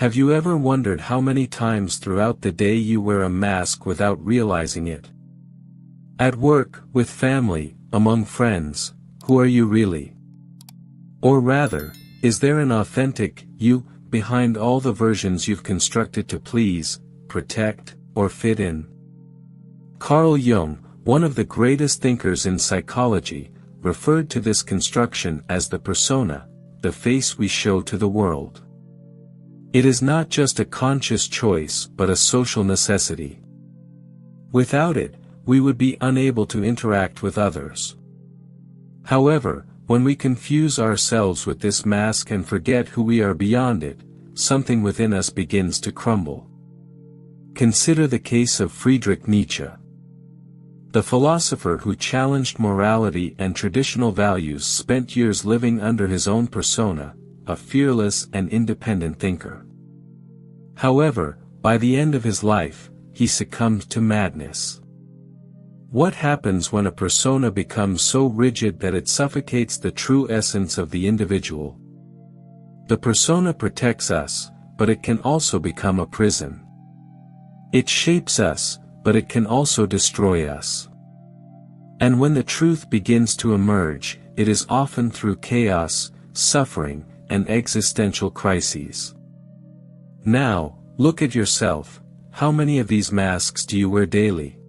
Have you ever wondered how many times throughout the day you wear a mask without realizing it? At work, with family, among friends, who are you really? Or rather, is there an authentic you behind all the versions you've constructed to please, protect, or fit in? Carl Jung, one of the greatest thinkers in psychology, referred to this construction as the persona, the face we show to the world. It is not just a conscious choice but a social necessity. Without it, we would be unable to interact with others. However, when we confuse ourselves with this mask and forget who we are beyond it, something within us begins to crumble. Consider the case of Friedrich Nietzsche. The philosopher who challenged morality and traditional values spent years living under his own persona, a fearless and independent thinker. However, by the end of his life, he succumbed to madness. What happens when a persona becomes so rigid that it suffocates the true essence of the individual? The persona protects us, but it can also become a prison. It shapes us, but it can also destroy us. And when the truth begins to emerge, it is often through chaos, suffering, and existential crises. Now, look at yourself. How many of these masks do you wear daily?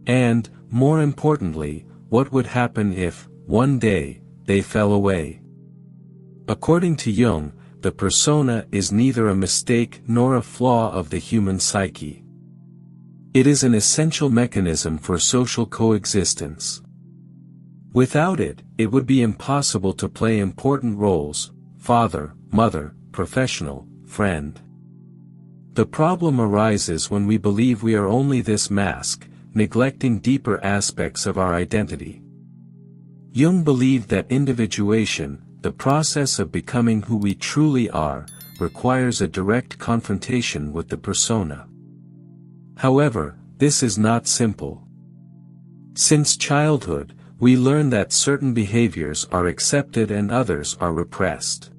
And, more importantly, what would happen if, one day, they fell away? According to Jung, the persona is neither a mistake nor a flaw of the human psyche. It is an essential mechanism for social coexistence. Without it, it would be impossible to play important roles: father, mother, professional, friend. The problem arises when we believe we are only this mask, neglecting deeper aspects of our identity. Jung believed that individuation, the process of becoming who we truly are, requires a direct confrontation with the persona. However, this is not simple. Since childhood, we learn that certain behaviors are accepted and others are repressed.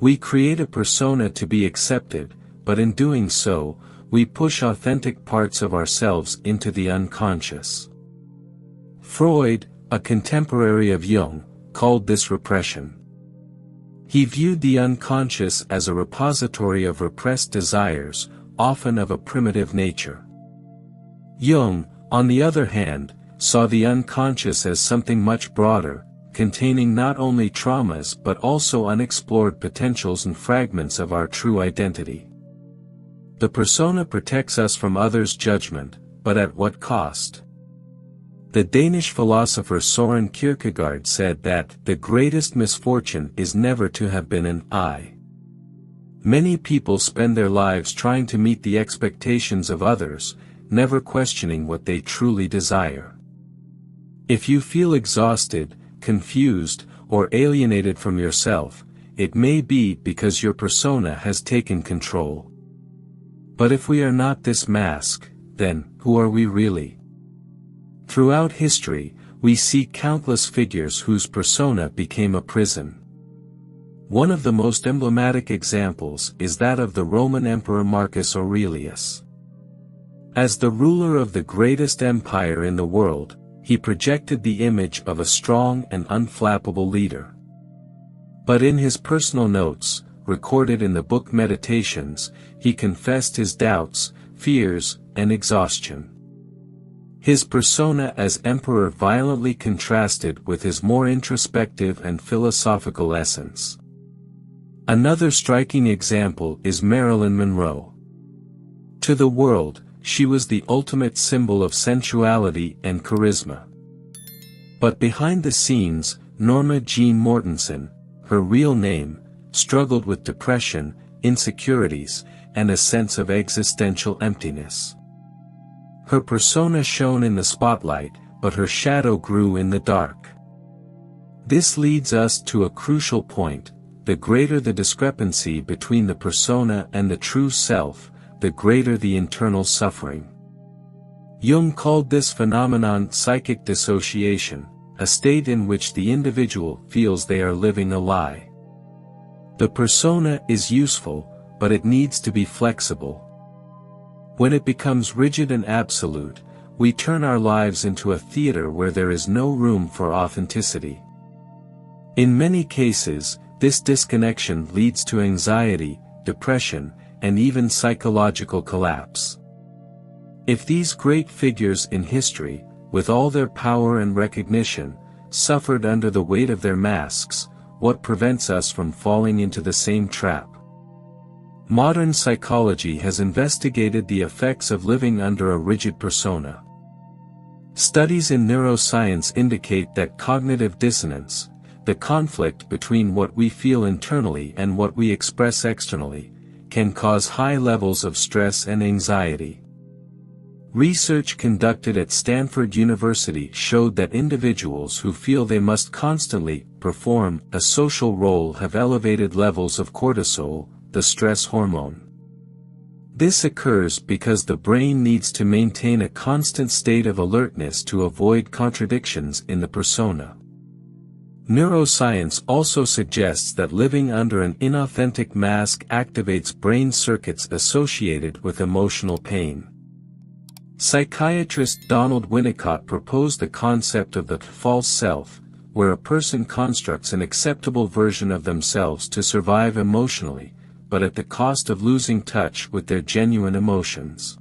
We create a persona to be accepted, but in doing so, we push authentic parts of ourselves into the unconscious. Freud, a contemporary of Jung, called this repression. He viewed the unconscious as a repository of repressed desires, often of a primitive nature. Jung, on the other hand, saw the unconscious as something much broader, containing not only traumas but also unexplored potentials and fragments of our true identity. The persona protects us from others' judgment, but at what cost? The Danish philosopher Søren Kierkegaard said that the greatest misfortune is never to have been an I. Many people spend their lives trying to meet the expectations of others, never questioning what they truly desire. If you feel exhausted, confused, or alienated from yourself, it may be because your persona has taken control. But if we are not this mask, then, who are we really? Throughout history, we see countless figures whose persona became a prison. One of the most emblematic examples is that of the Roman Emperor Marcus Aurelius. As the ruler of the greatest empire in the world, he projected the image of a strong and unflappable leader. But in his personal notes, recorded in the book Meditations, he confessed his doubts, fears, and exhaustion. His persona as emperor violently contrasted with his more introspective and philosophical essence. Another striking example is Marilyn Monroe. To the world, she was the ultimate symbol of sensuality and charisma. But behind the scenes, Norma Jean Mortensen, her real name, struggled with depression, insecurities, and a sense of existential emptiness. Her persona shone in the spotlight, but her shadow grew in the dark. This leads us to a crucial point: the greater the discrepancy between the persona and the true self, the greater the internal suffering. Jung called this phenomenon psychic dissociation, a state in which the individual feels they are living a lie. The persona is useful, but it needs to be flexible. When it becomes rigid and absolute, we turn our lives into a theater where there is no room for authenticity. In many cases, this disconnection leads to anxiety, depression, and even psychological collapse. If these great figures in history, with all their power and recognition, suffered under the weight of their masks, what prevents us from falling into the same trap? Modern psychology has investigated the effects of living under a rigid persona. Studies in neuroscience indicate that cognitive dissonance, the conflict between what we feel internally and what we express externally, can cause high levels of stress and anxiety. Research conducted at Stanford University showed that individuals who feel they must constantly perform a social role have elevated levels of cortisol, the stress hormone. This occurs because the brain needs to maintain a constant state of alertness to avoid contradictions in the persona. Neuroscience also suggests that living under an inauthentic mask activates brain circuits associated with emotional pain. Psychiatrist Donald Winnicott proposed the concept of the false self, where a person constructs an acceptable version of themselves to survive emotionally, but at the cost of losing touch with their genuine emotions.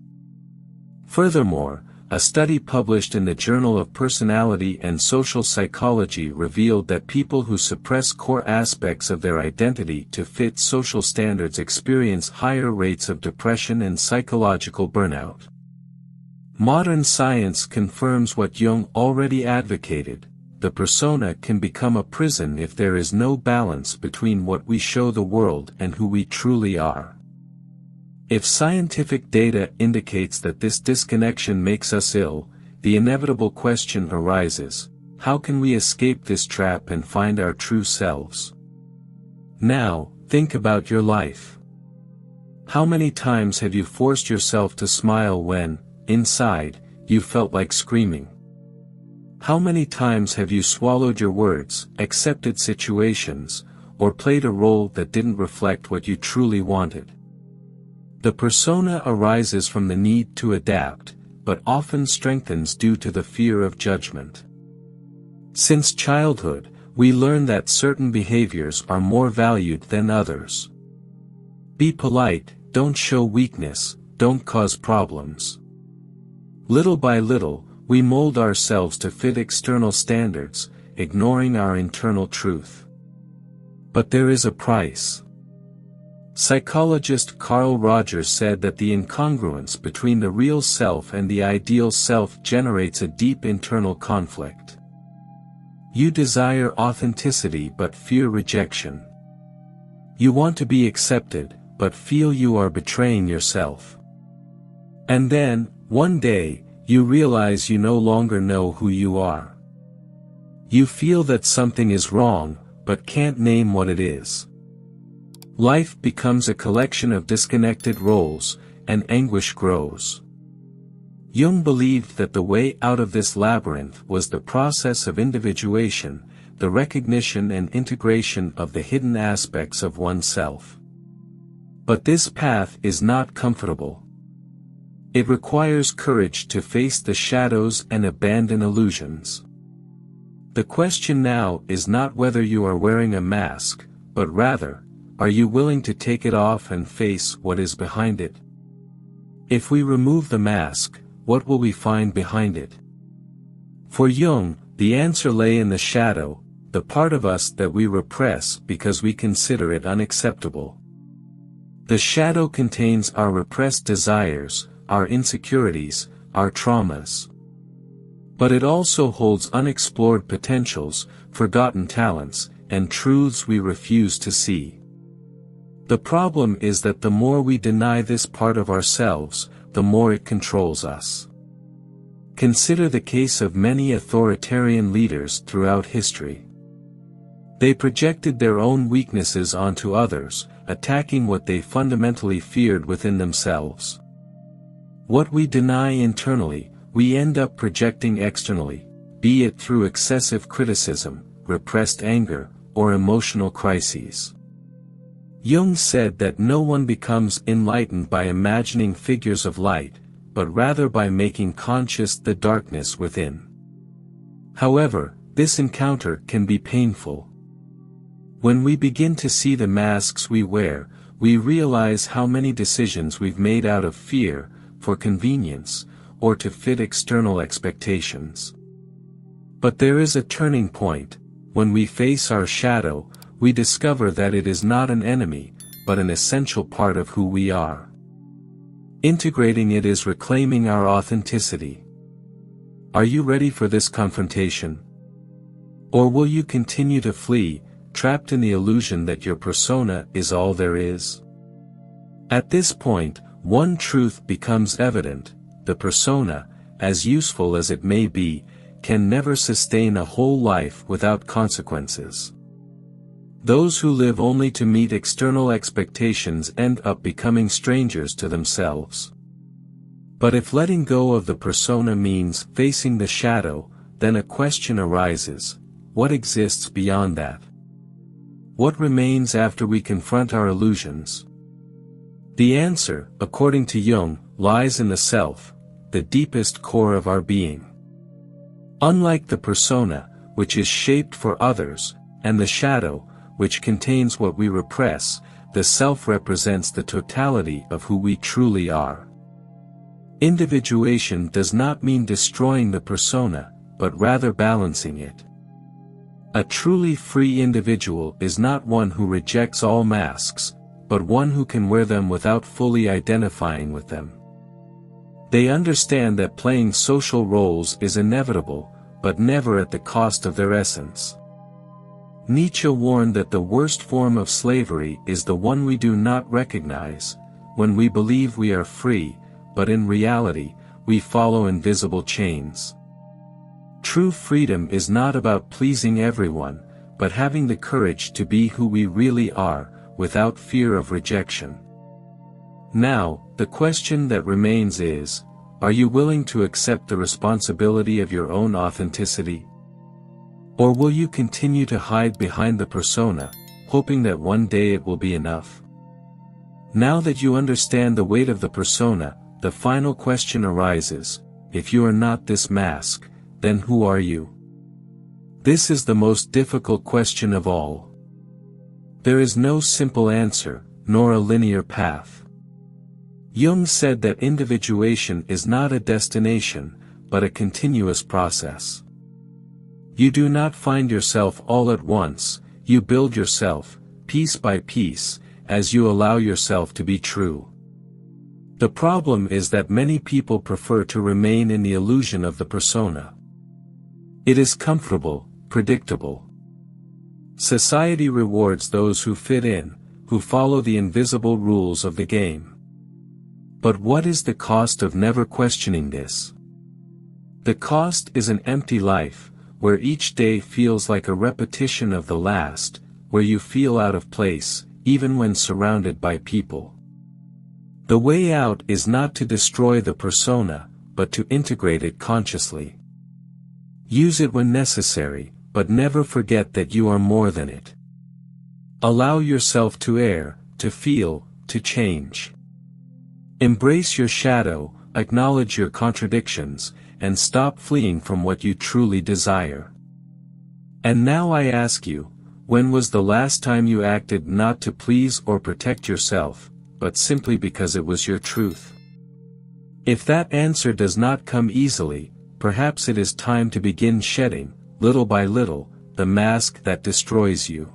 Furthermore, a study published in the Journal of Personality and Social Psychology revealed that people who suppress core aspects of their identity to fit social standards experience higher rates of depression and psychological burnout. Modern science confirms what Jung already advocated: the persona can become a prison if there is no balance between what we show the world and who we truly are. If scientific data indicates that this disconnection makes us ill, the inevitable question arises: how can we escape this trap and find our true selves? Now, think about your life. How many times have you forced yourself to smile when, inside, you felt like screaming? How many times have you swallowed your words, accepted situations, or played a role that didn't reflect what you truly wanted? The persona arises from the need to adapt, but often strengthens due to the fear of judgment. Since childhood, we learn that certain behaviors are more valued than others. Be polite, don't show weakness, don't cause problems. Little by little, we mold ourselves to fit external standards, ignoring our internal truth. But there is a price. Psychologist Carl Rogers said that the incongruence between the real self and the ideal self generates a deep internal conflict. You desire authenticity but fear rejection. You want to be accepted, but feel you are betraying yourself. And then, one day, you realize you no longer know who you are. You feel that something is wrong, but can't name what it is. Life becomes a collection of disconnected roles, and anguish grows. Jung believed that the way out of this labyrinth was the process of individuation, the recognition and integration of the hidden aspects of oneself. But this path is not comfortable. It requires courage to face the shadows and abandon illusions. The question now is not whether you are wearing a mask, but rather, are you willing to take it off and face what is behind it? If we remove the mask, what will we find behind it? For Jung, the answer lay in the shadow, the part of us that we repress because we consider it unacceptable. The shadow contains our repressed desires, our insecurities, our traumas. But it also holds unexplored potentials, forgotten talents, and truths we refuse to see. The problem is that the more we deny this part of ourselves, the more it controls us. Consider the case of many authoritarian leaders throughout history. They projected their own weaknesses onto others, attacking what they fundamentally feared within themselves. What we deny internally, we end up projecting externally, be it through excessive criticism, repressed anger, or emotional crises. Jung said that no one becomes enlightened by imagining figures of light, but rather by making conscious the darkness within. However, this encounter can be painful. When we begin to see the masks we wear, we realize how many decisions we've made out of fear, for convenience, or to fit external expectations. But there is a turning point. When we face our shadow, we discover that it is not an enemy, but an essential part of who we are. Integrating it is reclaiming our authenticity. Are you ready for this confrontation? Or will you continue to flee, trapped in the illusion that your persona is all there is? At this point, one truth becomes evident: the persona, as useful as it may be, can never sustain a whole life without consequences. Those who live only to meet external expectations end up becoming strangers to themselves. But if letting go of the persona means facing the shadow, then a question arises: what exists beyond that? What remains after we confront our illusions? The answer, according to Jung, lies in the self, the deepest core of our being. Unlike the persona, which is shaped for others, and the shadow, which contains what we repress, the self represents the totality of who we truly are. Individuation does not mean destroying the persona, but rather balancing it. A truly free individual is not one who rejects all masks, but one who can wear them without fully identifying with them. They understand that playing social roles is inevitable, but never at the cost of their essence. Nietzsche warned that the worst form of slavery is the one we do not recognize, when we believe we are free, but in reality, we follow invisible chains. True freedom is not about pleasing everyone, but having the courage to be who we really are, without fear of rejection. Now, the question that remains is, are you willing to accept the responsibility of your own authenticity? Or will you continue to hide behind the persona, hoping that one day it will be enough? Now that you understand the weight of the persona, the final question arises: if you are not this mask, then who are you? This is the most difficult question of all. There is no simple answer, nor a linear path. Jung said that individuation is not a destination, but a continuous process. You do not find yourself all at once, you build yourself, piece by piece, as you allow yourself to be true. The problem is that many people prefer to remain in the illusion of the persona. It is comfortable, predictable. Society rewards those who fit in, who follow the invisible rules of the game. But what is the cost of never questioning this? The cost is an empty life, where each day feels like a repetition of the last, where you feel out of place, even when surrounded by people. The way out is not to destroy the persona, but to integrate it consciously. Use it when necessary, but never forget that you are more than it. Allow yourself to err, to feel, to change. Embrace your shadow, acknowledge your contradictions, and stop fleeing from what you truly desire. And now I ask you, when was the last time you acted not to please or protect yourself, but simply because it was your truth? If that answer does not come easily, perhaps it is time to begin shedding, little by little, the mask that destroys you.